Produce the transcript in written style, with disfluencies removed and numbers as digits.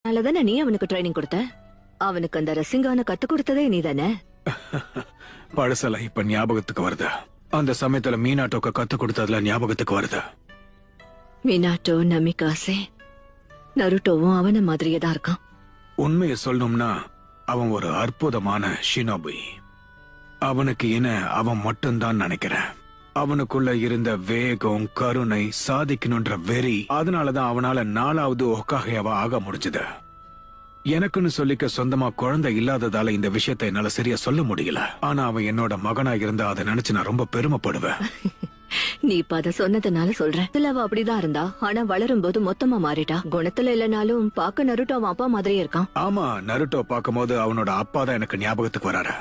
அதனாலதானே நீ அவனுக்கு ட்ரைனிங் கொடுத்த. அவனுக்கு அந்த ரசிங்கான கத்து கொடுத்ததே நீ தானே. பழசெல்லாம் இப்ப ஞாபகத்துக்கு வருது. அந்த சமயத்துல மீனாட்டோக்கு கத்து கொடுத்ததுல ஞாபகத்துக்கு வருது. மினாட்டோ, நமிகாசே, நருட்டோவும் அவன மாதிரியே தான் இருக்கான். உண்மையை சொல்லணும்னா அவன் ஒரு அற்புதமான ஷினோபி. அவனுக்கு என்ன அவன் மட்டும்தான் நினைக்கிறேன். அவனுக்குள்ள இருந்த வேகம், கருணை, சாதிக்கணும்ன்ற வெறி, அதனாலதான் அவனால 4வது ஒக்காகையாவா ஆக முடிஞ்சது. எனக்குன்னு சொல்லிக்க சொந்தமா குழந்தை இல்லாததால இந்த விஷயத்தை என்னால சரியா சொல்ல முடியல. ஆனா அவன் என்னோட மகனா இருந்தா அதை நினைச்சு நான் ரொம்ப பெருமைப்படுவேன். நீ இப்ப அத சொன்னதுனால சொல்றேன். இதுல அவ அப்படிதான் இருந்தா, ஆனா வளரும் போது மொத்தமா மாறிட்டா. குணத்துல இல்லனாலும் பாக்க நருட்டோ அவன் அப்பா மாதிரியே இருக்கான். ஆமா, நருட்டோ பாக்கும்போது அவனோட அப்பா தான் எனக்கு ஞாபகத்துக்கு வராரு.